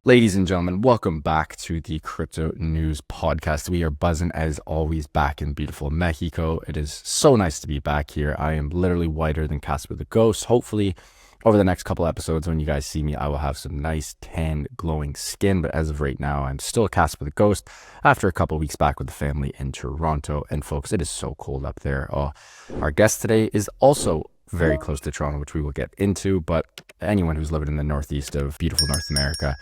Ladies and gentlemen, welcome back to the Crypto News Podcast. We are buzzing as always back in beautiful Mexico. It is so nice to be back here. I am literally whiter than Casper the Ghost. Hopefully, over the next couple episodes, when you guys see me, I will have some nice tan glowing skin. But as of right now, I'm still Casper the Ghost after a couple weeks back with the family in Toronto. And folks, it is so cold up there. Our guest today is also very close to Toronto, which we will get into. But anyone who's living in the northeast of beautiful North America,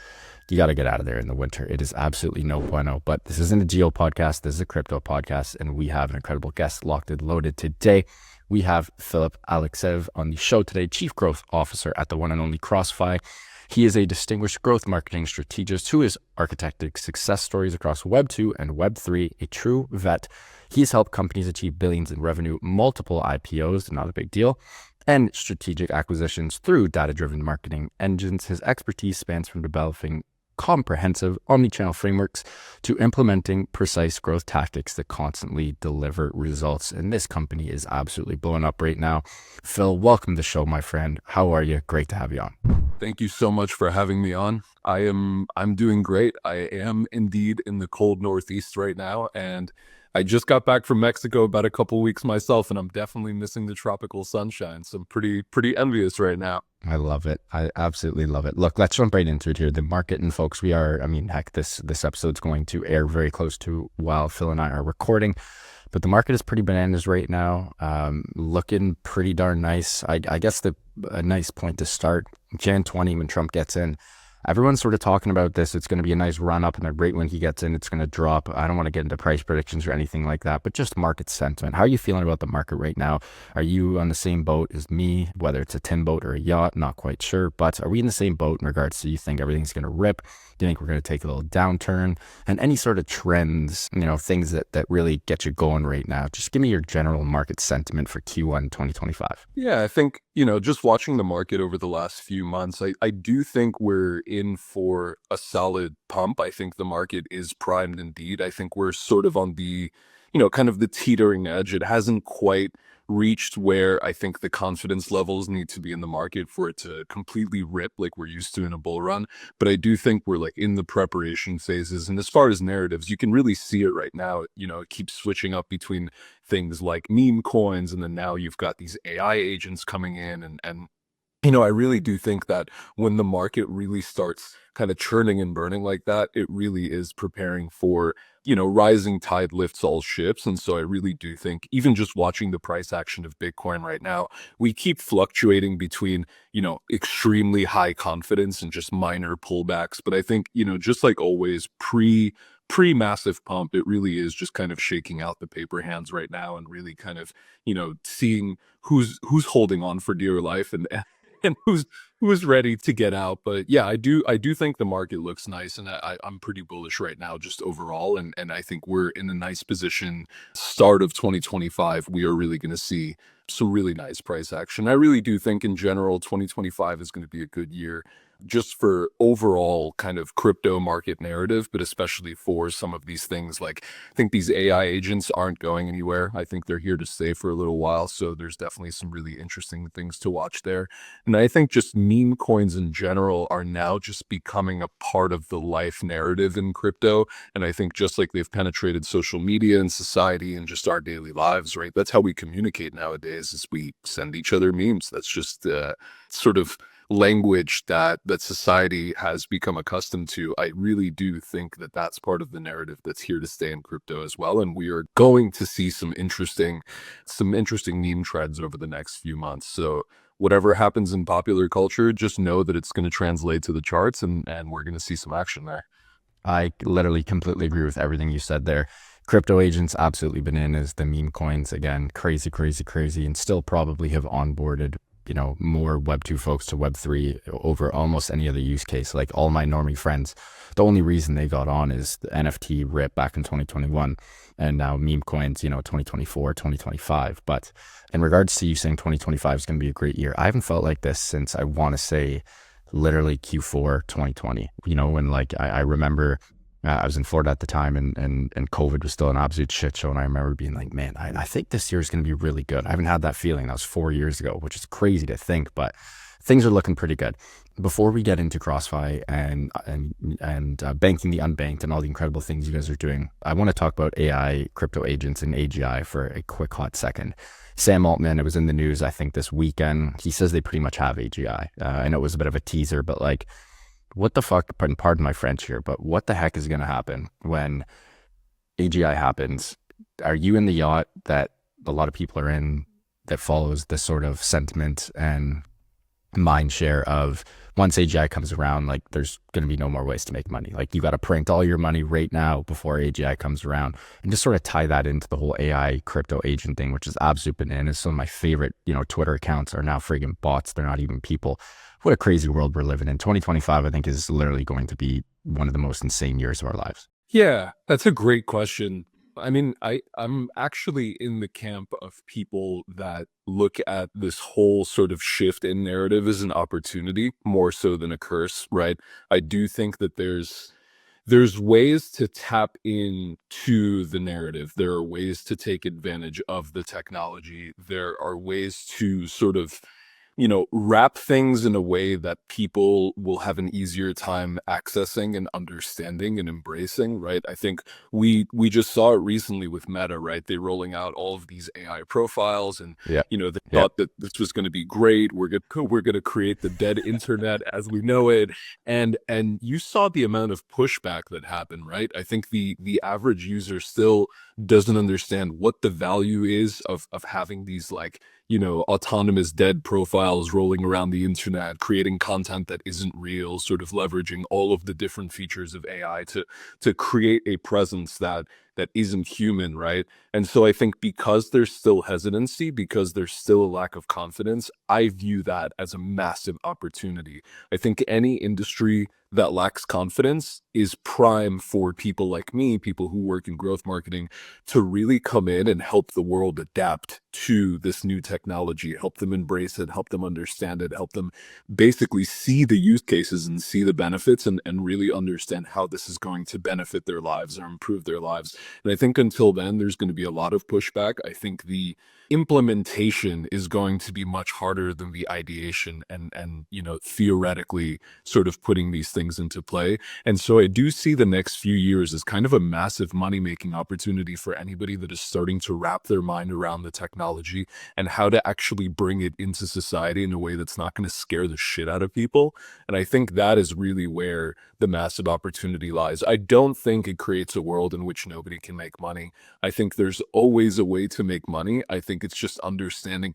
you got to get out of there in the winter. It is absolutely no bueno. But this isn't a geo podcast. This is a crypto podcast. And we have an incredible guest locked and loaded today. We have Phillip Alexeev on the show today, Chief Growth Officer at the one and only CrossFi. He is a distinguished growth marketing strategist who has architected success stories across Web2 and Web3, a true vet. He's helped companies achieve billions in revenue, multiple IPOs, not a big deal, and strategic acquisitions through data-driven marketing engines. His expertise spans from developing comprehensive omni-channel frameworks to implementing precise growth tactics that constantly deliver results. And this company is absolutely blowing up right now. Phil, welcome to the show, my friend. How are you? Great to have you on. Thank you so much for having me on. I'm doing great. I am indeed in the cold Northeast right now, and I just got back from Mexico about a couple weeks myself, and I'm definitely missing the tropical sunshine. So I'm pretty envious right now. I love it. I absolutely love it. Look, let's jump right into it here. The market, and folks, this episode's going to air very close to while Phil and I are recording, but the market is pretty bananas right now. Looking pretty darn nice. I guess a nice point to start, Jan 20, when Trump gets in, everyone's sort of talking about this. It's going to be a nice run up, and then right when he gets in, it's going to drop. I don't want to get into price predictions or anything like that, but just market sentiment. How are you feeling about the market right now? Are you on the same boat as me, whether it's a tin boat or a yacht? Not quite sure, but are we in the same boat in regards to you think everything's going to rip? Do you think we're going to take a little downturn? And any sort of trends, things that really get you going right now? Just give me your general market sentiment for Q1 2025. Yeah, I think, just watching the market over the last few months, I do think we're in for a solid pump. I think the market is primed indeed. I think we're sort of on the, kind of the teetering edge. It hasn't quite reached where I think the confidence levels need to be in the market for it to completely rip like we're used to in a bull run. But I do think we're like in the preparation phases. And as far as narratives, you can really see it right now. It keeps switching up between things like meme coins, and then now you've got these AI agents coming in, and I really do think that when the market really starts kind of churning and burning like that, it really is preparing for, rising tide lifts all ships. And so I really do think, even just watching the price action of Bitcoin right now, we keep fluctuating between, extremely high confidence and just minor pullbacks. But I think, just like always, pre-massive pump, it really is just kind of shaking out the paper hands right now and really kind of, seeing who's holding on for dear life and who's ready to get out. But yeah, I do think the market looks nice, and I'm pretty bullish right now just overall, and I think we're in a nice position. Start of 2025, we are really going to see some really nice price action. I really do think in general 2025 is going to be a good year just for overall kind of crypto market narrative, but especially for some of these things. Like, I think these AI agents aren't going anywhere. I think they're here to stay for a little while. So there's definitely some really interesting things to watch there. And I think just meme coins in general are now just becoming a part of the life narrative in crypto. And I think just like they've penetrated social media and society and just our daily lives, right? That's how we communicate nowadays, is we send each other memes. That's just sort of language that society has become accustomed to. I really do think that that's part of the narrative that's here to stay in crypto as well, and we are going to see some interesting meme trends over the next few months. So whatever happens in popular culture, just know that it's going to translate to the charts, and we're going to see some action there. I literally completely agree with everything you said there. Crypto agents, absolutely bananas. The meme coins, again, crazy, and still probably have onboarded more Web2 folks to Web3 over almost any other use case. Like all my normie friends, the only reason they got on is the NFT rip back in 2021, and now meme coins, 2024, 2025. But in regards to you saying 2025 is going to be a great year, I haven't felt like this since, I want to say, literally Q4 2020. When I remember I was in Florida at the time, and COVID was still an absolute shit show. And I remember being like, man, I think this year is going to be really good. I haven't had that feeling. That was 4 years ago, which is crazy to think. But things are looking pretty good. Before we get into CrossFi and banking the unbanked and all the incredible things you guys are doing, I want to talk about AI, crypto agents, and AGI for a quick hot second. Sam Altman, it was in the news, I think, this weekend. He says they pretty much have AGI. I know it was a bit of a teaser, but like, what the fuck, pardon my French here, but what the heck is going to happen when AGI happens? Are you in the yacht that a lot of people are in that follows this sort of sentiment and mind share of once AGI comes around, like there's going to be no more ways to make money. Like you got to print all your money right now before AGI comes around, and just sort of tie that into the whole AI crypto agent thing, which is absolute bananas. Some of my favorite, Twitter accounts are now friggin' bots. They're not even people. What a crazy world we're living in. 2025, I think, is literally going to be one of the most insane years of our lives. Yeah, that's a great question. I mean, I'm actually in the camp of people that look at this whole sort of shift in narrative as an opportunity more so than a curse, right? I do think that there's ways to tap into the narrative. There are ways to take advantage of the technology. There are ways to sort of wrap things in a way that people will have an easier time accessing and understanding and embracing, right? I think we just saw it recently with Meta, right? They rolling out all of these AI profiles, and Yeah. they thought that this was going to be great. We're going to create the dead internet as we know it, and you saw the amount of pushback that happened, right? I think the average user still doesn't understand what the value is of having these autonomous dead profiles rolling around the internet, creating content that isn't real, sort of leveraging all of the different features of AI to create a presence that isn't human, right? And so I think because there's still hesitancy, because there's still a lack of confidence, I view that as a massive opportunity. I think any industry that lacks confidence is prime for people like me, people who work in growth marketing, to really come in and help the world adapt to this new technology, help them embrace it, help them understand it, help them basically see the use cases and see the benefits and really understand how this is going to benefit their lives or improve their lives. And I think until then, there's going to be a lot of pushback. I think the implementation is going to be much harder than the ideation and theoretically sort of putting these things into play. And so I do see the next few years as kind of a massive money-making opportunity for anybody that is starting to wrap their mind around the technology and how to actually bring it into society in a way that's not going to scare the shit out of people. And I think that is really where the massive opportunity lies. I don't think it creates a world in which nobody can make money. I think there's always a way to make money. I think it's just understanding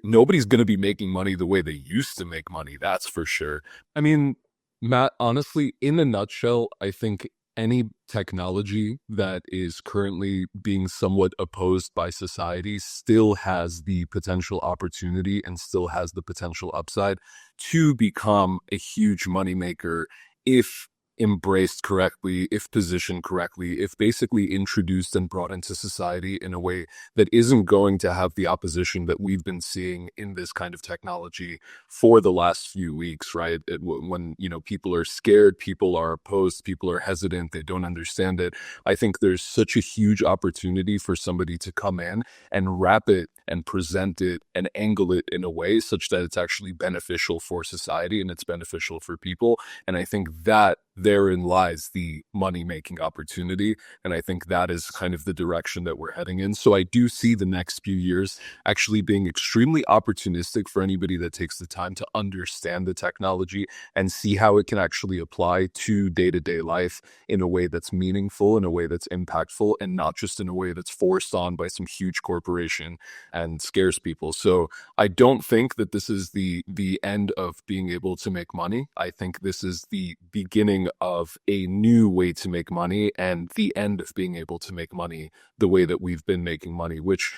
nobody's going to be making money the way they used to make money. That's for sure. I mean, Matt, honestly, in a nutshell, I think any technology that is currently being somewhat opposed by society still has the potential opportunity and still has the potential upside to become a huge moneymaker if embraced correctly, if positioned correctly, if basically introduced and brought into society in a way that isn't going to have the opposition that we've been seeing in this kind of technology for the last few weeks, right? When people are scared, people are opposed, people are hesitant, they don't understand it. I think there's such a huge opportunity for somebody to come in and wrap it and present it and angle it in a way such that it's actually beneficial for society and it's beneficial for people. And I think that therein lies the money-making opportunity. And I think that is kind of the direction that we're heading in. So I do see the next few years actually being extremely opportunistic for anybody that takes the time to understand the technology and see how it can actually apply to day-to-day life in a way that's meaningful, in a way that's impactful, and not just in a way that's forced on by some huge corporation and scares people. So I don't think that this is the end of being able to make money. I think this is the beginning of a new way to make money and the end of being able to make money the way that we've been making money, which,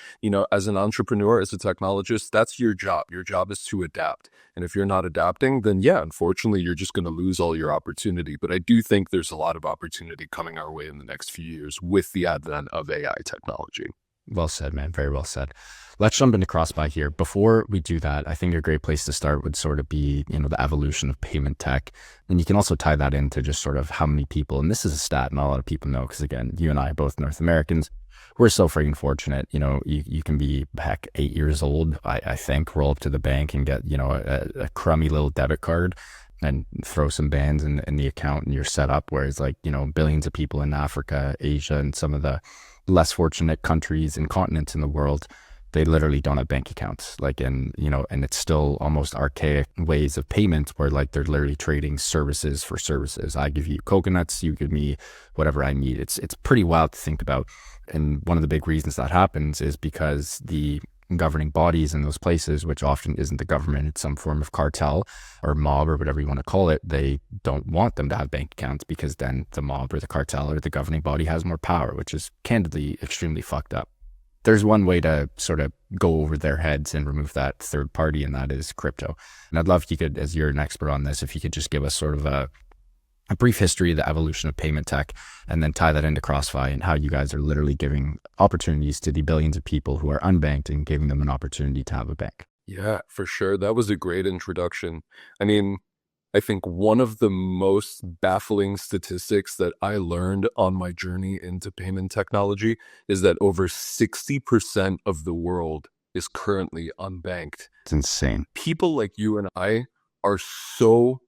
as an entrepreneur, as a technologist, that's your job. Your job is to adapt. And if you're not adapting, then yeah, unfortunately, you're just going to lose all your opportunity. But I do think there's a lot of opportunity coming our way in the next few years with the advent of AI technology. Well said, man. Very well said. Let's jump into CrossFi here. Before we do that, I think a great place to start would sort of be, the evolution of payment tech. And you can also tie that into just sort of how many people, and this is a stat not a lot of people know, because again, you and I are both North Americans, We're so freaking fortunate. You can be heck 8 years old, I think, roll up to the bank and get, a crummy little debit card and throw some bands in the account and you're set up. Whereas like, billions of people in Africa, Asia, and some of the less fortunate countries and continents in the world, they literally don't have bank accounts. Like, and it's still almost archaic ways of payments where like they're literally trading services for services. I give you coconuts, you give me whatever I need. It's pretty wild to think about. And one of the big reasons that happens is because the governing bodies in those places, which often isn't the government, it's some form of cartel or mob or whatever you want to call it, they don't want them to have bank accounts because then the mob or the cartel or the governing body has more power, which is candidly extremely fucked up. There's one way to sort of go over their heads and remove that third party, and that is crypto. And I'd love if you could, as you're an expert on this, if you could just give us sort of a brief history of the evolution of payment tech and then tie that into CrossFi and how you guys are literally giving opportunities to the billions of people who are unbanked and giving them an opportunity to have a bank. Yeah, for sure. That was a great introduction. I mean, I think one of the most baffling statistics that I learned on my journey into payment technology is that over 60% of the world is currently unbanked. It's insane. People like you and I are so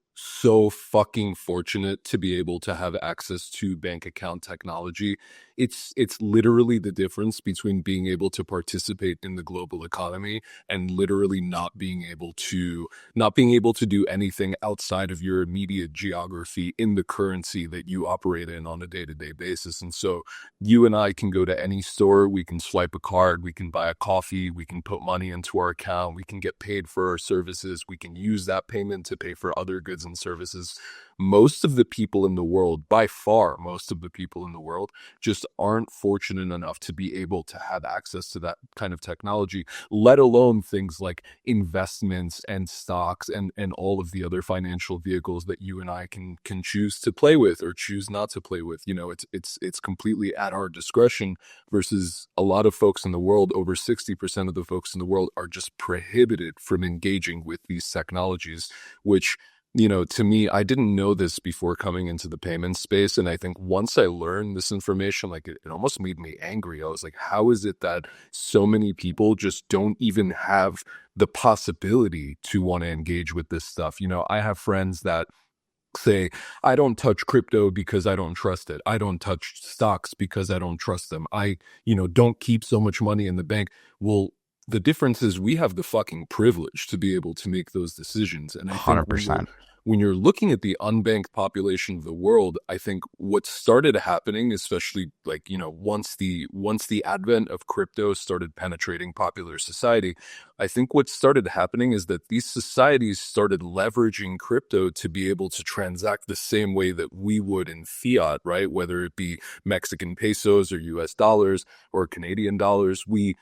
fucking fortunate to be able to have access to bank account technology. It's literally the difference between being able to participate in the global economy and literally not being able to do anything outside of your immediate geography in the currency that you operate in on a day-to-day basis. And so you and I can go to any store, we can swipe a card, we can buy a coffee, we can put money into our account, we can get paid for our services, we can use that payment to pay for other goods and services. Most of the people in the world, by far most of the people in the world, just aren't fortunate enough to be able to have access to that kind of technology, let alone things like investments and stocks and all of the other financial vehicles that you and I can choose to play with or choose not to play with. It's completely at our discretion, versus a lot of folks in the world, over 60% of the folks in the world are just prohibited from engaging with these technologies, which, to me, I didn't know this before coming into the payment space. And I think once I learned this information, like it almost made me angry. I was like, how is it that so many people just don't even have the possibility to want to engage with this stuff? I have friends that say, I don't touch crypto because I don't trust it. I don't touch stocks because I don't trust them. I, don't keep so much money in the bank. Well, the difference is we have the fucking privilege to be able to make those decisions. And I think 100%. when you're looking at the unbanked population of the world, I think what started happening, especially like, once the advent of crypto started penetrating popular society, I think what started happening is that these societies started leveraging crypto to be able to transact the same way that we would in fiat, right? Whether it be Mexican pesos or US dollars or Canadian dollars, we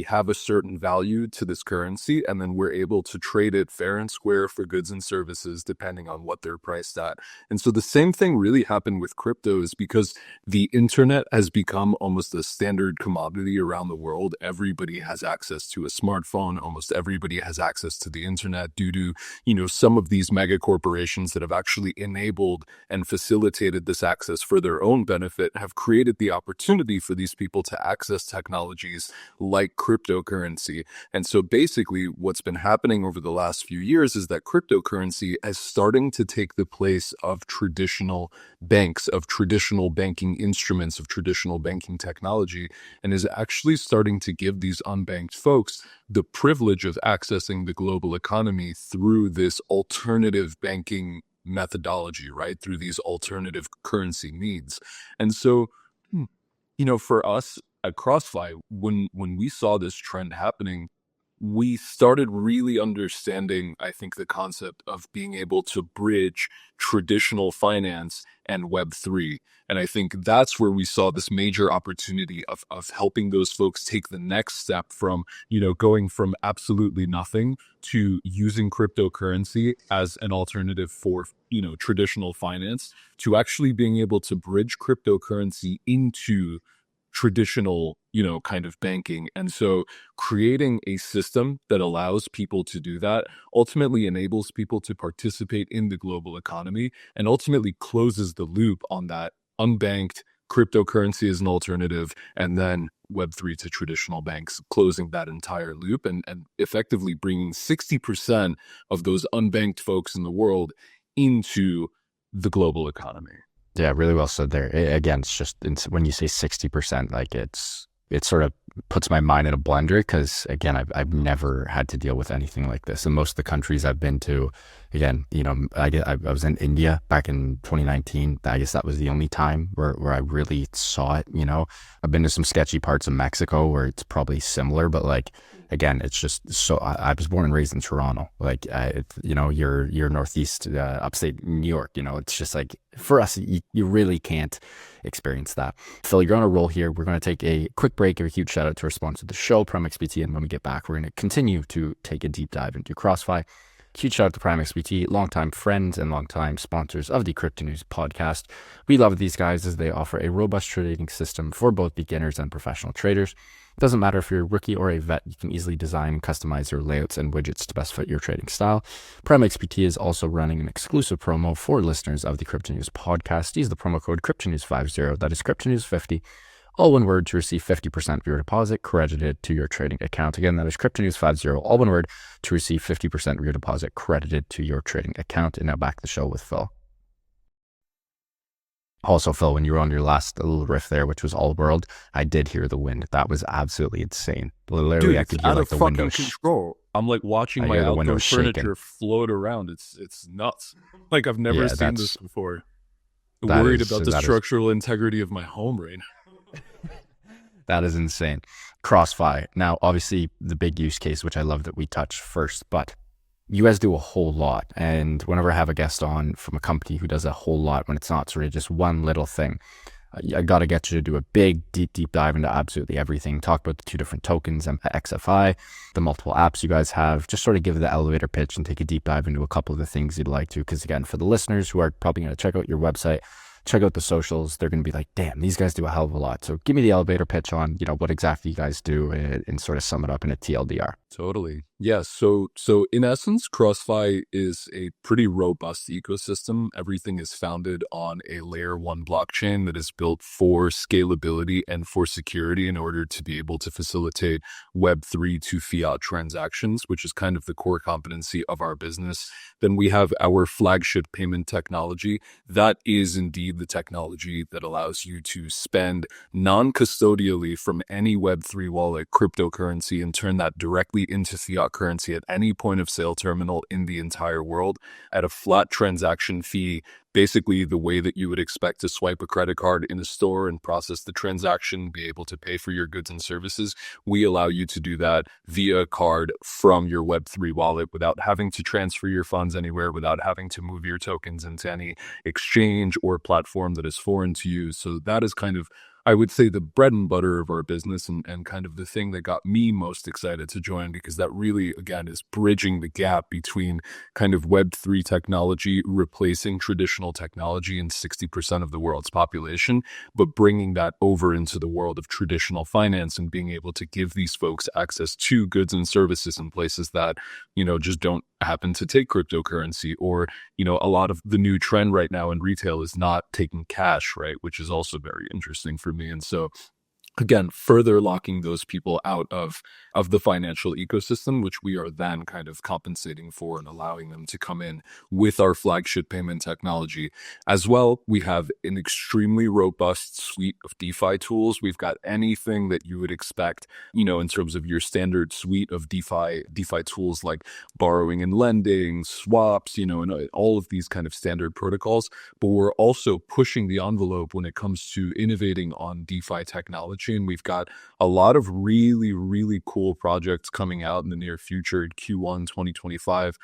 have a certain value to this currency, and then we're able to trade it fair and square for goods and services depending on what they're priced at. And so the same thing really happened with cryptos, because the internet has become almost a standard commodity around the world. Everybody has access to a smartphone. Almost everybody has access to the internet due to, some of these mega corporations that have actually enabled and facilitated this access for their own benefit have created the opportunity for these people to access technologies like cryptocurrency. And so basically what's been happening over the last few years is that cryptocurrency is starting to take the place of traditional banks, of traditional banking instruments, of traditional banking technology, and is actually starting to give these unbanked folks the privilege of accessing the global economy through this alternative banking methodology, right? Through these alternative currency needs. And so, for us at CrossFi, when we saw this trend happening, we started really understanding, I think, the concept of being able to bridge traditional finance and Web3. And I think that's where we saw this major opportunity of helping those folks take the next step from, going from absolutely nothing to using cryptocurrency as an alternative for, traditional finance, to actually being able to bridge cryptocurrency into traditional, kind of banking. And so creating a system that allows people to do that ultimately enables people to participate in the global economy and ultimately closes the loop on that unbanked cryptocurrency as an alternative, and then Web3 to traditional banks, closing that entire loop and effectively bringing 60% of those unbanked folks in the world into the global economy. Yeah, really well said there. Again, when you say 60%, like it sort of puts my mind in a blender because, again, I've never had to deal with anything like this. In most of the countries I've been to, again, I was in India back in 2019. I guess that was the only time where I really saw it. I've been to some sketchy parts of Mexico where it's probably similar, but like, again, it's just so. I was born and raised in Toronto. Like, you're northeast, upstate New York. It's just like for us, you really can't experience that. Phil, you're on a roll here. We're going to take a quick break. Give a huge shout out to our sponsor, the show, PrimeXBT, and when we get back, we're going to continue to take a deep dive into CrossFi. Huge shout out to PrimeXBT, longtime friends and longtime sponsors of the Crypto News podcast. We love these guys as they offer a robust trading system for both beginners and professional traders. It doesn't matter if you're a rookie or a vet, you can easily design and customize your layouts and widgets to best fit your trading style. PrimeXBT is also running an exclusive promo for listeners of the Crypto News podcast. Use the promo code CryptoNews50, that is CryptoNews50, all one word, to receive 50% of your deposit credited to your trading account. Again, that is CryptoNews50, all one word, to receive 50% of your deposit credited to your trading account. And now back to the show with Phil. Also, Phil, when you were on your last little riff there, which was all world, I did hear the wind. That was absolutely insane. Literally, Dude, I could hear like the window. Control. I'm like watching my outdoor furniture float around. It's nuts. Like I've never seen this before. Worried about the structural integrity of my home right now. That is insane. CrossFi. Now, obviously, the big use case, which I love that we touched first, but you guys do a whole lot. And whenever I have a guest on from a company who does a whole lot, when it's not sort of just one little thing, I got to get you to do a big, deep dive into absolutely everything. Talk about the two different tokens, XFI, the multiple apps you guys have. Just sort of give the elevator pitch and take a deep dive into a couple of the things you'd like to. Because again, for the listeners who are probably going to check out your website, check out the socials, they're going to be like, damn, these guys do a hell of a lot. So give me the elevator pitch on, what exactly you guys do and sort of sum it up in a TLDR. Totally. Yeah. So in essence, CrossFi is a pretty robust ecosystem. Everything is founded on a layer 1 blockchain that is built for scalability and for security in order to be able to facilitate Web3 to fiat transactions, which is kind of the core competency of our business. Then we have our flagship payment technology. That is indeed the technology that allows you to spend non-custodially from any Web3 wallet cryptocurrency and turn that directly into fiat currency at any point of sale terminal in the entire world at a flat transaction fee, basically the way that you would expect to swipe a credit card in a store and process the transaction, be able to pay for your goods and services. We allow you to do that via a card from your Web3 wallet without having to transfer your funds anywhere, without having to move your tokens into any exchange or platform that is foreign to you. So that is kind of, I would say, the bread and butter of our business and kind of the thing that got me most excited to join, because that really, again, is bridging the gap between kind of Web3 technology replacing traditional technology in 60% of the world's population, but bringing that over into the world of traditional finance and being able to give these folks access to goods and services in places that, just don't happen to take cryptocurrency, or, a lot of the new trend right now in retail is not taking cash, right? Which is also very interesting for me. And so, again, further locking those people out of the financial ecosystem, which we are then kind of compensating for and allowing them to come in with our flagship payment technology. As well, we have an extremely robust suite of DeFi tools. We've got anything that you would expect, in terms of your standard suite of DeFi tools like borrowing and lending, swaps, and all of these kind of standard protocols. But we're also pushing the envelope when it comes to innovating on DeFi technology. And we've got a lot of really, really cool projects coming out in the near future in Q1 2025,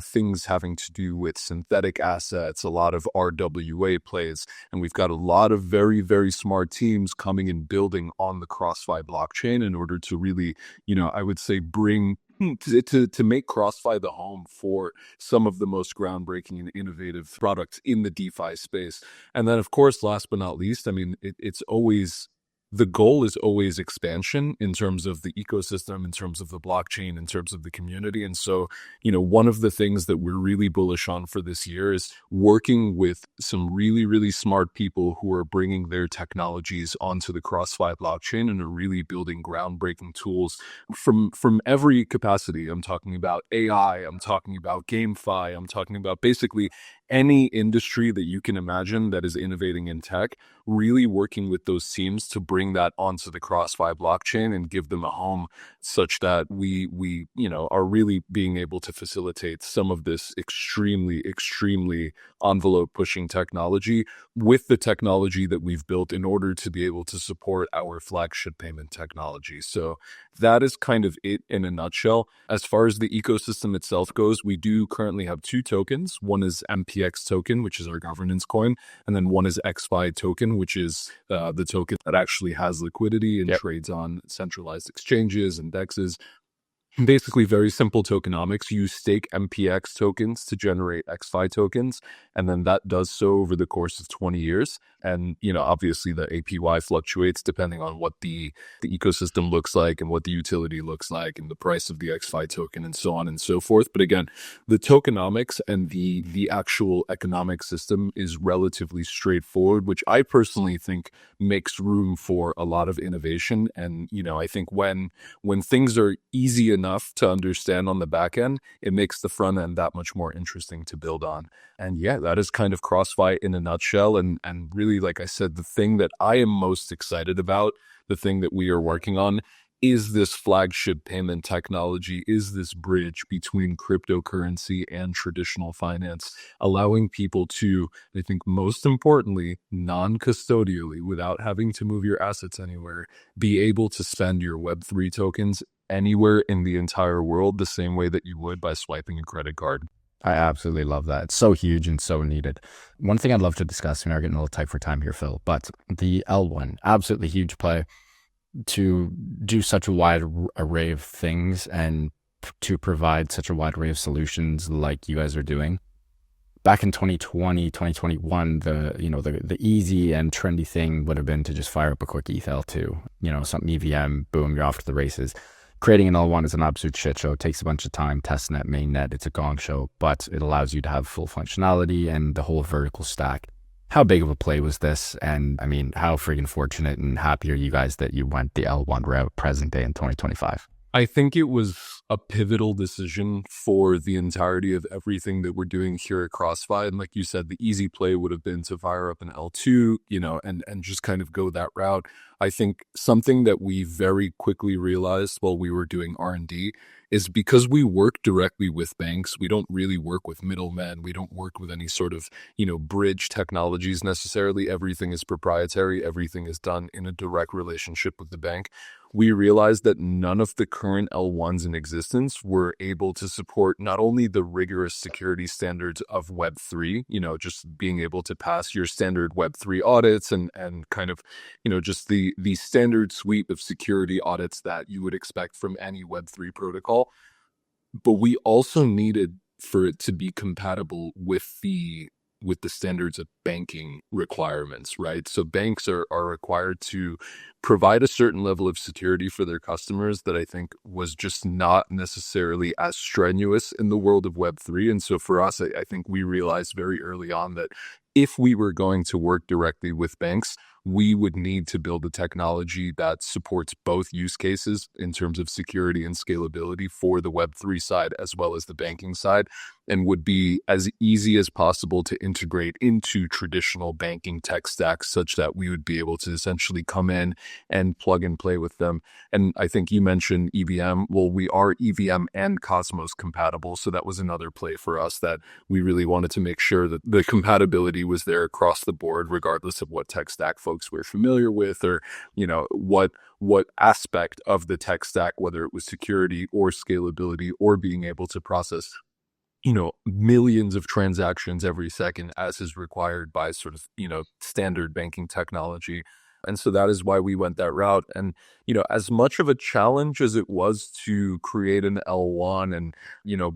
things having to do with synthetic assets, a lot of RWA plays. And we've got a lot of very, very smart teams coming and building on the CrossFi blockchain in order to really, I would say, bring to make CrossFi the home for some of the most groundbreaking and innovative products in the DeFi space. And then, of course, last but not least, I mean, it's always the goal is always expansion in terms of the ecosystem, in terms of the blockchain, in terms of the community. And so, one of the things that we're really bullish on for this year is working with some really, really smart people who are bringing their technologies onto the CrossFi blockchain and are really building groundbreaking tools from every capacity. I'm talking about AI, I'm talking about GameFi, I'm talking about basically any industry that you can imagine that is innovating in tech, really working with those teams to bring that onto the CrossFi blockchain and give them a home such that we are really being able to facilitate some of this extremely envelope pushing technology with the technology that we've built in order to be able to support our flagship payment technology. So that is kind of it in a nutshell. As far as the ecosystem itself goes, we do currently have two tokens. One is MPX token, which is our governance coin, and then one is XFI token, which is the token that actually has liquidity and trades on centralized exchanges and dexes. Basically, very simple tokenomics. You stake MPX tokens to generate XFI tokens, and then that does so over the course of 20 years. And, obviously the APY fluctuates depending on what the ecosystem looks like and what the utility looks like and the price of the XFI token and so on and so forth. But again, the tokenomics and the actual economic system is relatively straightforward, which I personally think makes room for a lot of innovation. And, I think when things are easy enough to understand on the back end, it makes the front end that much more interesting to build on. And yeah, that is kind of CrossFi in a nutshell. And really, like I said, the thing that I am most excited about, the thing that we are working on, is this flagship payment technology, is this bridge between cryptocurrency and traditional finance, allowing people to, I think most importantly, non-custodially, without having to move your assets anywhere, be able to spend your Web3 tokens anywhere in the entire world the same way that you would by swiping a credit card. I absolutely love that. It's so huge and so needed. One thing I'd love to discuss, we are getting a little tight for time here, Phil, but the L1, absolutely huge play to do such a wide array of things and to provide such a wide array of solutions like you guys are doing. Back in 2020, 2021, the easy and trendy thing would have been to just fire up a quick ETH L2, something EVM, boom, you're off to the races. Creating an L1 is an absolute shit show. It takes a bunch of time, testnet, mainnet, it's a gong show, but it allows you to have full functionality and the whole vertical stack. How big of a play was this? And I mean, how freaking fortunate and happy are you guys that you went the L1 route present day in 2025? I think it was a pivotal decision for the entirety of everything that we're doing here at CrossFi. And like you said, the easy play would have been to fire up an L2, and just kind of go that route. I think something that we very quickly realized while we were doing R&D is because we work directly with banks, we don't really work with middlemen. We don't work with any sort of, bridge technologies necessarily. Everything is proprietary. Everything is done in a direct relationship with the bank. We realized that none of the current L1s in existence were able to support not only the rigorous security standards of Web3, just being able to pass your standard Web3 audits and kind of, just the standard suite of security audits that you would expect from any Web3 protocol. But we also needed for it to be compatible with the standards of banking requirements, right? So banks are required to provide a certain level of security for their customers that I think was just not necessarily as strenuous in the world of Web3. And so for us, I think we realized very early on that if we were going to work directly with banks, we would need to build a technology that supports both use cases in terms of security and scalability for the Web3 side as well as the banking side, and would be as easy as possible to integrate into traditional banking tech stacks such that we would be able to essentially come in and plug and play with them. And I think you mentioned EVM. Well, we are EVM and Cosmos compatible. So that was another play for us that we really wanted to make sure that the compatibility was there across the board, regardless of what tech stack folks were familiar with or, what aspect of the tech stack, whether it was security or scalability or being able to process millions of transactions every second as is required by sort of, standard banking technology. And so that is why we went that route. And, as much of a challenge as it was to create an L1 and,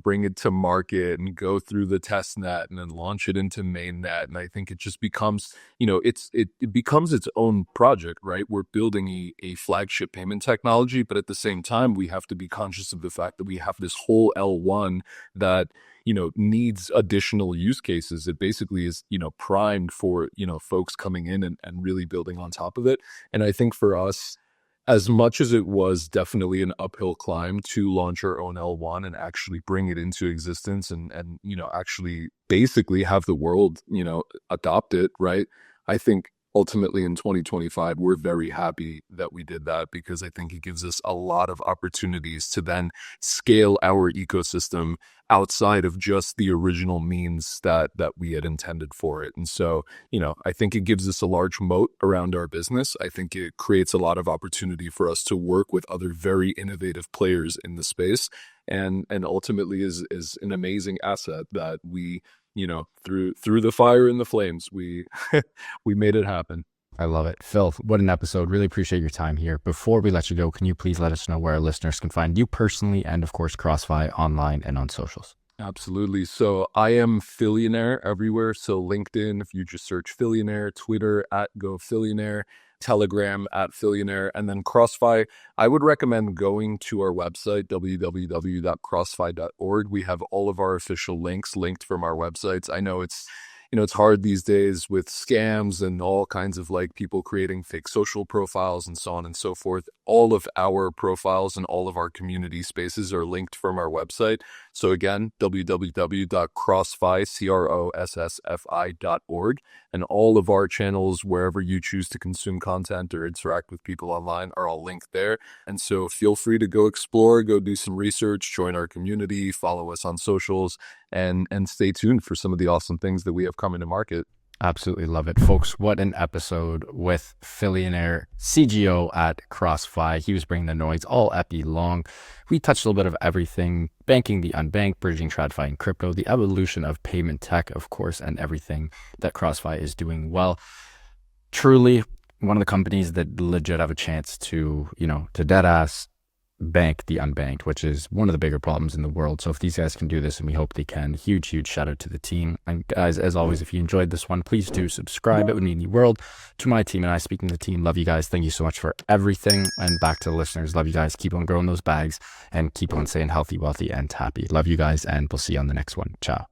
bring it to market and go through the test net and then launch it into mainnet. And I think it just becomes, it becomes its own project, right? We're building a flagship payment technology, but at the same time, we have to be conscious of the fact that we have this whole L1 that, needs additional use cases. It basically is, primed for, folks coming in and really building on top of it. And I think for us, as much as it was definitely an uphill climb to launch our own L1 and actually bring it into existence and actually basically have the world, adopt it, right? I think ultimately in 2025, we're very happy that we did that because I think it gives us a lot of opportunities to then scale our ecosystem outside of just the original means that we had intended for it. And so, I think it gives us a large moat around our business. I think it creates a lot of opportunity for us to work with other very innovative players in the space and ultimately is an amazing asset that we, through the fire and the flames, we made it happen. I love it. Phil, what an episode. Really appreciate your time here. Before we let you go, can you please let us know where our listeners can find you personally and, of course, CrossFi online and on socials? Absolutely. So I am Phillionaire everywhere. So LinkedIn, if you just search Phillionaire, Twitter @GoPhillionaire, Telegram @Phillionaire, and then CrossFi. I would recommend going to our website, www.crossfi.org. We have all of our official links linked from our websites. I know it's hard these days with scams and all kinds of people creating fake social profiles and so on and so forth. All of our profiles and all of our community spaces are linked from our website. So again, www.crossfi.org, and all of our channels, wherever you choose to consume content or interact with people online, are all linked there. And so feel free to go explore, go do some research, join our community, follow us on socials, and stay tuned for some of the awesome things that we have coming to market. Absolutely love it. Folks, what an episode with Phillionaire, CGO at CrossFi. He was bringing the noise all epi long. We touched a little bit of everything: banking, the unbanked, bridging TradFi and crypto, the evolution of payment tech, of course, and everything that CrossFi is doing well. Truly one of the companies that legit have a chance to, to dead ass bank the unbanked, which is one of the bigger problems in the world. So if these guys can do this, and we hope they can, huge shout out to the team. And guys, as always, if you enjoyed this one, please do subscribe. It would mean the world to my team and I. Speaking to the team, love you guys. Thank you so much for everything. And back to the listeners, love you guys. Keep on growing those bags and keep on staying healthy, wealthy, and happy. Love you guys, and we'll see you on the next one. Ciao.